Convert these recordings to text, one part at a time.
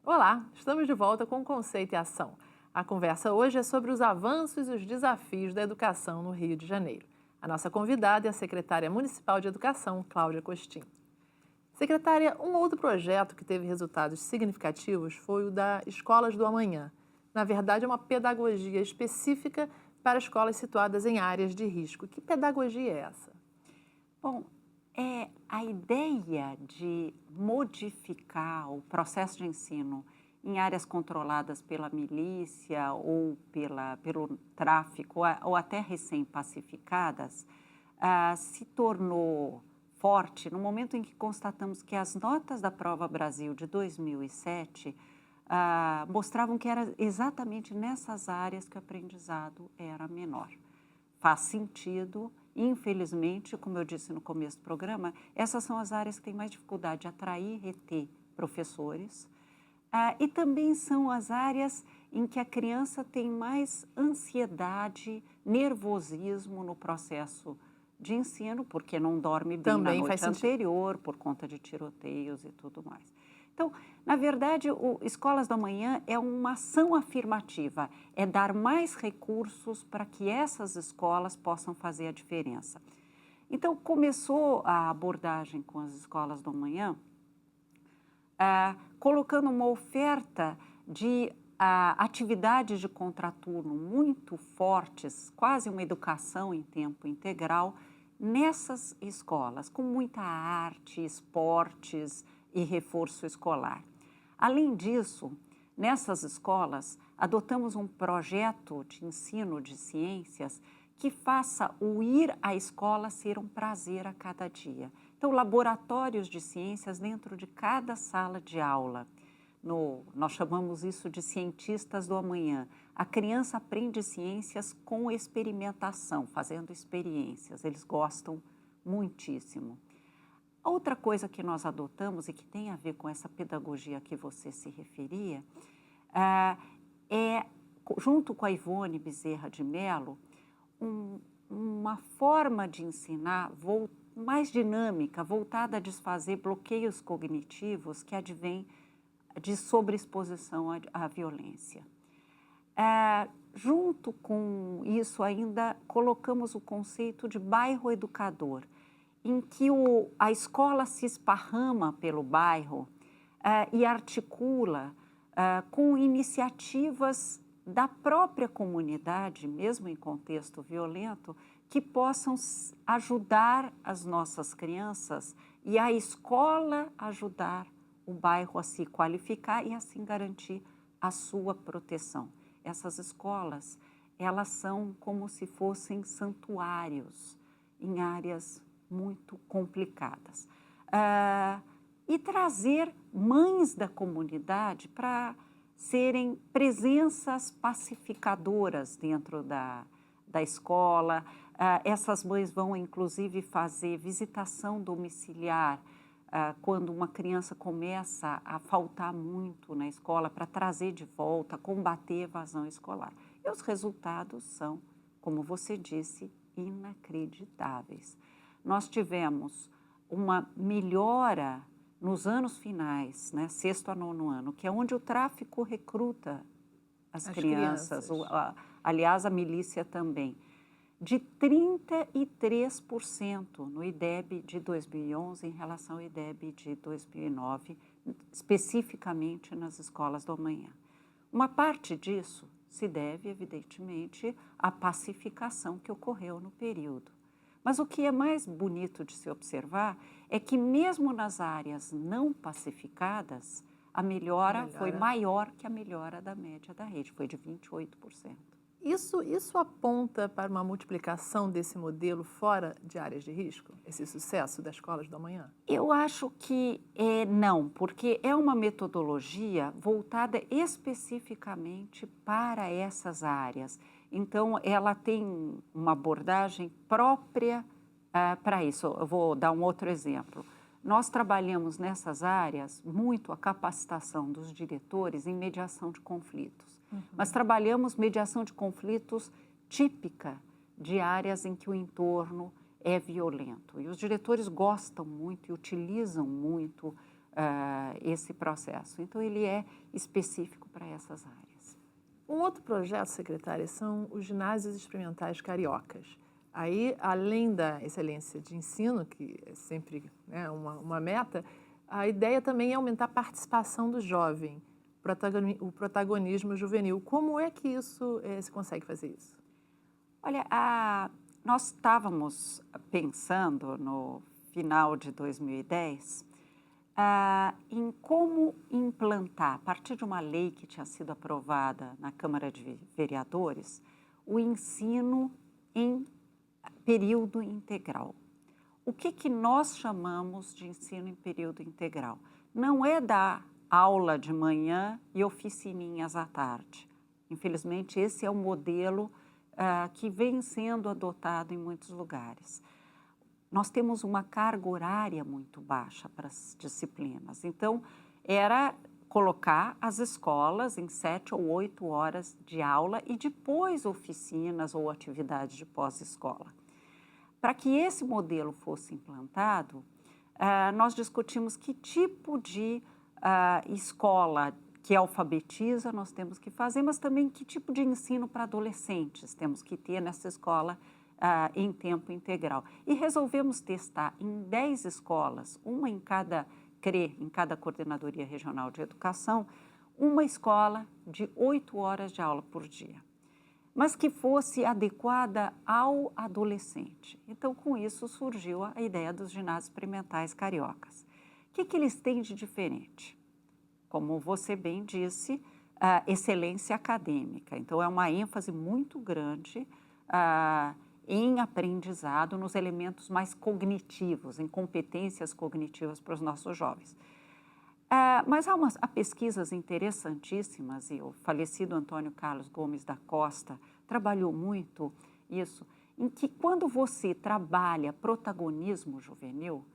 Olá, estamos de volta com Conceito e Ação. A conversa hoje é sobre os avanços e os desafios da educação no Rio de Janeiro. A nossa convidada é a secretária municipal de Educação, Cláudia Costin. Secretária, um outro projeto que teve resultados significativos foi o da Escolas do Amanhã. Na verdade, é uma pedagogia específica para escolas situadas em áreas de risco. Que pedagogia é essa? Bom, a ideia de modificar o processo de ensino em áreas controladas pela milícia ou pelo tráfico, ou até recém-pacificadas, se tornou forte no momento em que constatamos que as notas da Prova Brasil de 2007 mostravam que era exatamente nessas áreas que o aprendizado era menor. Faz sentido. Infelizmente, como eu disse no começo do programa, essas são as áreas que têm mais dificuldade de atrair e reter professores. E também são as áreas em que a criança tem mais ansiedade, nervosismo no processo de ensino, porque não dorme bem na Também faz noite sentido. anterior, por conta de tiroteios e tudo mais. Então, na verdade, o Escolas da Manhã é uma ação afirmativa, é dar mais recursos para que essas escolas possam fazer a diferença. Então, começou a abordagem com as escolas da manhã, colocando uma oferta de atividades de contraturno muito fortes, quase uma educação em tempo integral, nessas escolas, com muita arte, esportes e reforço escolar. Além disso, nessas escolas, adotamos um projeto de ensino de ciências que faça o ir à escola ser um prazer a cada dia. Então, laboratórios de ciências dentro de cada sala de aula. Nós chamamos isso de cientistas do amanhã. A criança aprende ciências com experimentação, fazendo experiências. Eles gostam muitíssimo. Outra coisa que nós adotamos e que tem a ver com essa pedagogia a que você se referia, é, junto com a Ivone Bezerra de Mello, uma forma de ensinar mais dinâmica, voltada a desfazer bloqueios cognitivos que advêm de sobreexposição à violência. Junto com isso, ainda colocamos o conceito de bairro educador, em que a escola se esparrama pelo bairro e articula com iniciativas da própria comunidade, mesmo em contexto violento, que possam ajudar as nossas crianças e a escola ajudar o bairro a se qualificar e assim garantir a sua proteção. Essas escolas, elas são como se fossem santuários em áreas muito complicadas. E trazer mães da comunidade para serem presenças pacificadoras dentro da escola. Essas mães vão, inclusive, fazer visitação domiciliar quando uma criança começa a faltar muito na escola, para trazer de volta, combater a evasão escolar. E os resultados são, como você disse, inacreditáveis. Nós tivemos uma melhora nos anos finais, né, sexto a nono ano, que é onde o tráfico recruta as crianças. Aliás, a milícia também, de 33% no IDEB de 2011 em relação ao IDEB de 2009, especificamente nas escolas do amanhã. Uma parte disso se deve, evidentemente, à pacificação que ocorreu no período. Mas o que é mais bonito de se observar é que mesmo nas áreas não pacificadas, a melhora foi maior que a melhora da média da rede, foi de 28%. Isso aponta para uma multiplicação desse modelo fora de áreas de risco? Esse sucesso das escolas do amanhã? Eu acho que não, porque é uma metodologia voltada especificamente para essas áreas. Então, ela tem uma abordagem própria para isso. Eu vou dar um outro exemplo. Nós trabalhamos nessas áreas muito a capacitação dos diretores em mediação de conflitos. Mas trabalhamos mediação de conflitos típica de áreas em que o entorno é violento. E os diretores gostam muito e utilizam muito esse processo. Então, ele é específico para essas áreas. Um outro projeto, secretária, são os ginásios experimentais cariocas. Aí, além da excelência de ensino, que é sempre, né, uma meta, a ideia também é aumentar a participação do jovem, o protagonismo juvenil. Como é que isso se consegue fazer isso? Olha, nós estávamos pensando no final de 2010 em como implantar, a partir de uma lei que tinha sido aprovada na Câmara de Vereadores, o ensino em período integral. O que nós chamamos de ensino em período integral? Não é dar aula de manhã e oficininhas à tarde. Infelizmente, esse é o modelo que vem sendo adotado em muitos lugares. Nós temos uma carga horária muito baixa para as disciplinas. Então, era colocar as escolas em 7 ou 8 horas de aula e depois oficinas ou atividades de pós-escola. Para que esse modelo fosse implantado, nós discutimos que tipo de escola que alfabetiza nós temos que fazer, mas também que tipo de ensino para adolescentes temos que ter nessa escola em tempo integral. E resolvemos testar em 10 escolas, uma em cada CRE, em cada Coordenadoria Regional de Educação, uma escola de 8 horas de aula por dia, mas que fosse adequada ao adolescente. Então, com isso, surgiu a ideia dos ginásios experimentais cariocas. O que eles têm de diferente? Como você bem disse, excelência acadêmica. Então, é uma ênfase muito grande em aprendizado, nos elementos mais cognitivos, em competências cognitivas para os nossos jovens. Mas há pesquisas interessantíssimas, e o falecido Antônio Carlos Gomes da Costa trabalhou muito isso, em que quando você trabalha protagonismo juvenil,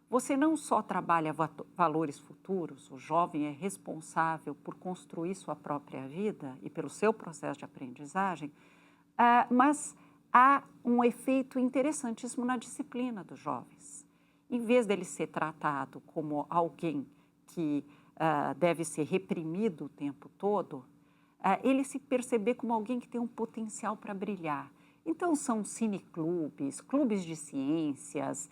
você não só trabalha valores futuros, o jovem é responsável por construir sua própria vida e pelo seu processo de aprendizagem, mas há um efeito interessantíssimo na disciplina dos jovens. Em vez dele ser tratado como alguém que deve ser reprimido o tempo todo, ele se perceber como alguém que tem um potencial para brilhar. Então, são cineclubes, clubes de ciências,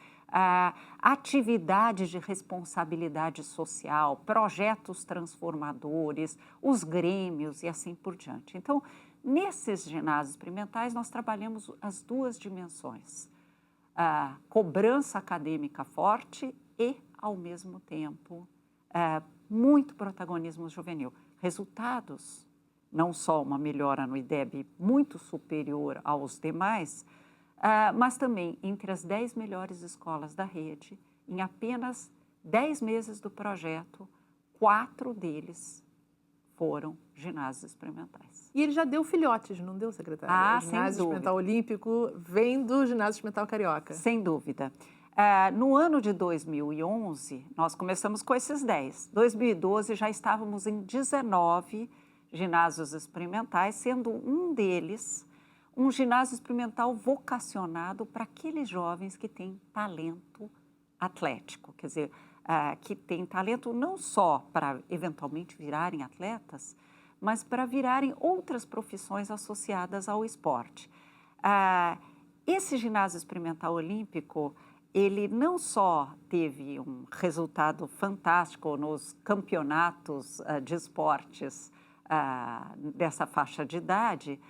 atividades de responsabilidade social, projetos transformadores, os grêmios e assim por diante. Então, nesses ginásios experimentais, nós trabalhamos as duas dimensões, cobrança acadêmica forte e, ao mesmo tempo, muito protagonismo juvenil. Resultados, não só uma melhora no IDEB muito superior aos demais, mas também entre as 10 melhores escolas da rede, em apenas 10 meses do projeto, 4 deles foram ginásios experimentais. E ele já deu filhotes, não deu, secretária? O ginásio experimental olímpico vem do ginásio experimental carioca. Sem dúvida. No ano de 2011, nós começamos com esses 10. 2012 já estávamos em 19 ginásios experimentais, sendo um deles um ginásio experimental vocacionado para aqueles jovens que têm talento atlético, quer dizer, que têm talento não só para eventualmente virarem atletas, mas para virarem outras profissões associadas ao esporte. Esse ginásio experimental olímpico, ele não só teve um resultado fantástico nos campeonatos de esportes dessa faixa de idade,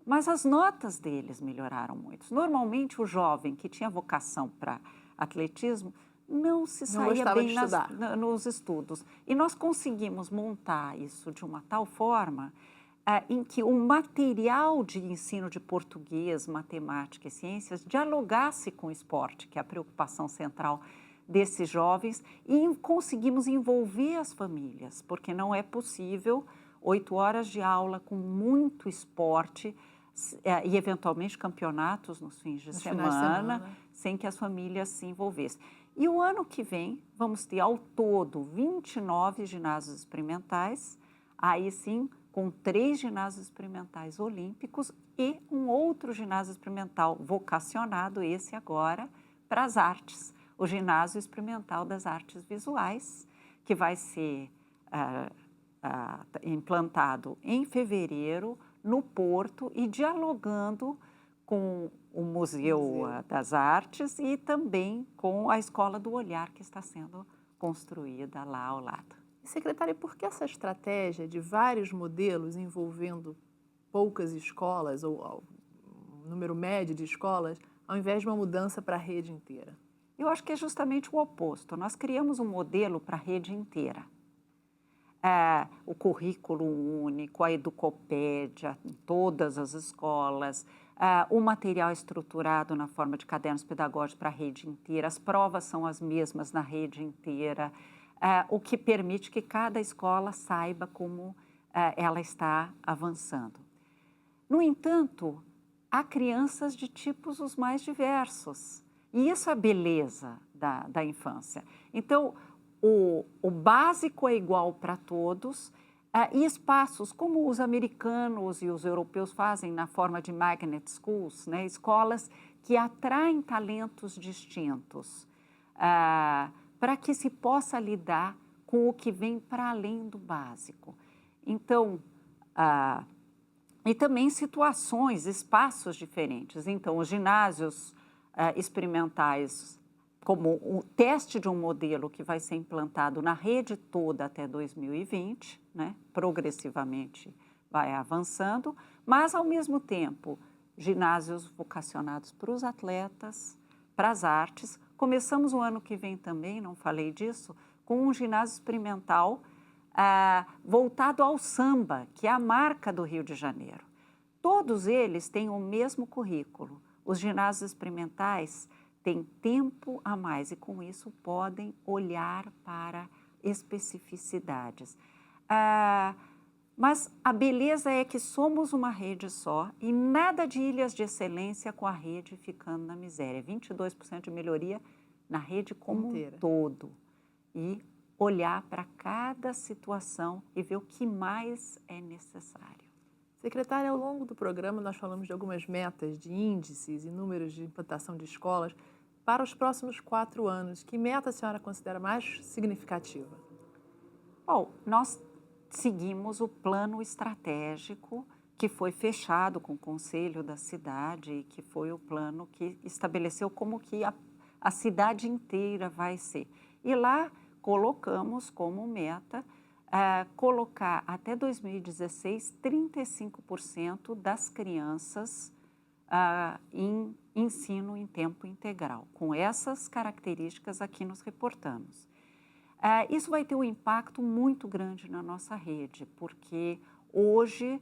mas as notas deles melhoraram muito. Normalmente, o jovem que tinha vocação para atletismo não se saía bem nos estudos. E nós conseguimos montar isso de uma tal forma em que o material de ensino de português, matemática e ciências dialogasse com o esporte, que é a preocupação central desses jovens, e conseguimos envolver as famílias, porque não é possível 8 horas de aula com muito esporte e, eventualmente, campeonatos nos fins de semana, sem que as famílias se envolvessem. E o ano que vem, vamos ter ao todo 29 ginásios experimentais, aí sim, com 3 ginásios experimentais olímpicos e um outro ginásio experimental vocacionado, esse agora, para as artes, o ginásio experimental das artes visuais, que vai ser implantado em fevereiro no Porto e dialogando com o Museu das Artes e também com a Escola do Olhar, que está sendo construída lá ao lado. Secretária, por que essa estratégia de vários modelos envolvendo poucas escolas ou um número médio de escolas, ao invés de uma mudança para a rede inteira? Eu acho que é justamente o oposto. Nós criamos um modelo para a rede inteira. O currículo único, a educopédia em todas as escolas, o material estruturado na forma de cadernos pedagógicos para a rede inteira, as provas são as mesmas na rede inteira, o que permite que cada escola saiba como ela está avançando. No entanto, há crianças de tipos os mais diversos, e isso é a beleza da infância. Então, o básico é igual para todos, e espaços como os americanos e os europeus fazem na forma de magnet schools, né, escolas que atraem talentos distintos, para que se possa lidar com o que vem para além do básico. Então, e também situações, espaços diferentes. Então, os ginásios experimentais, como o teste de um modelo que vai ser implantado na rede toda até 2020, né? Progressivamente vai avançando, mas, ao mesmo tempo, ginásios vocacionados para os atletas, para as artes. Começamos o ano que vem também, não falei disso, com um ginásio experimental voltado ao samba, que é a marca do Rio de Janeiro. Todos eles têm o mesmo currículo. Os ginásios experimentais têm tempo a mais e, com isso, podem olhar para especificidades. Mas a beleza é que somos uma rede só e nada de ilhas de excelência com a rede ficando na miséria. 22% de melhoria na rede como um todo. E olhar para cada situação e ver o que mais é necessário. Secretária, ao longo do programa nós falamos de algumas metas de índices e números de implantação de escolas para os próximos 4 anos. Que meta a senhora considera mais significativa? Bom, nós seguimos o plano estratégico que foi fechado com o Conselho da Cidade e que foi o plano que estabeleceu como que a cidade inteira vai ser. E lá colocamos como meta colocar até 2016 35% das crianças em ensino em tempo integral. Com essas características aqui nos reportamos. Isso vai ter um impacto muito grande na nossa rede, porque hoje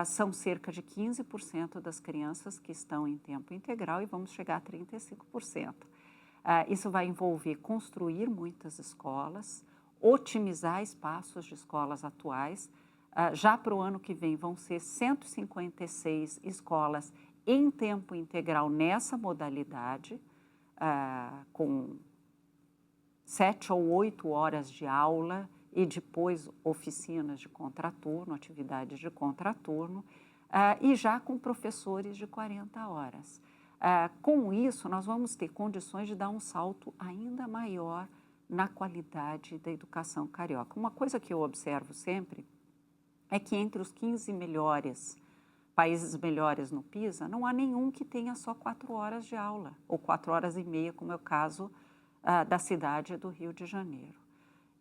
são cerca de 15% das crianças que estão em tempo integral e vamos chegar a 35%. Isso vai envolver construir muitas escolas, otimizar espaços de escolas atuais. Já para o ano que vem vão ser 156 escolas em tempo integral nessa modalidade, com 7 ou 8 horas de aula e depois oficinas de contraturno, atividades de contraturno, e já com professores de 40 horas. Com isso, nós vamos ter condições de dar um salto ainda maior na qualidade da educação carioca. Uma coisa que eu observo sempre é que entre os 15 países melhores no PISA, não há nenhum que tenha só 4 horas de aula, ou 4 horas e meia, como é o caso da cidade do Rio de Janeiro.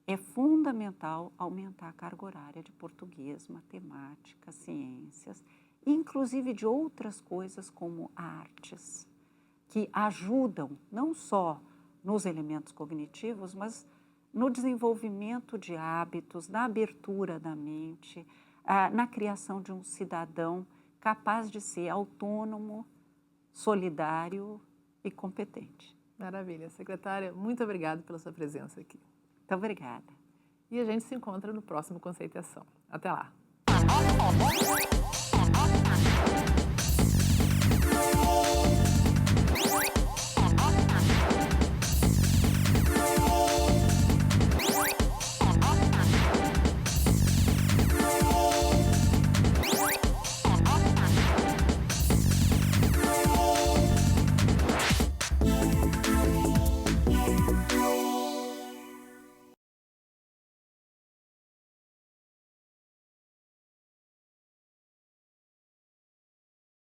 É fundamental aumentar a carga horária de português, matemática, ciências, inclusive de outras coisas como artes, que ajudam não só nos elementos cognitivos, mas no desenvolvimento de hábitos, na abertura da mente, na criação de um cidadão capaz de ser autônomo, solidário e competente. Maravilha. Secretária, muito obrigada pela sua presença aqui. Muito obrigada. E a gente se encontra no próximo Conceito e Ação. Até lá.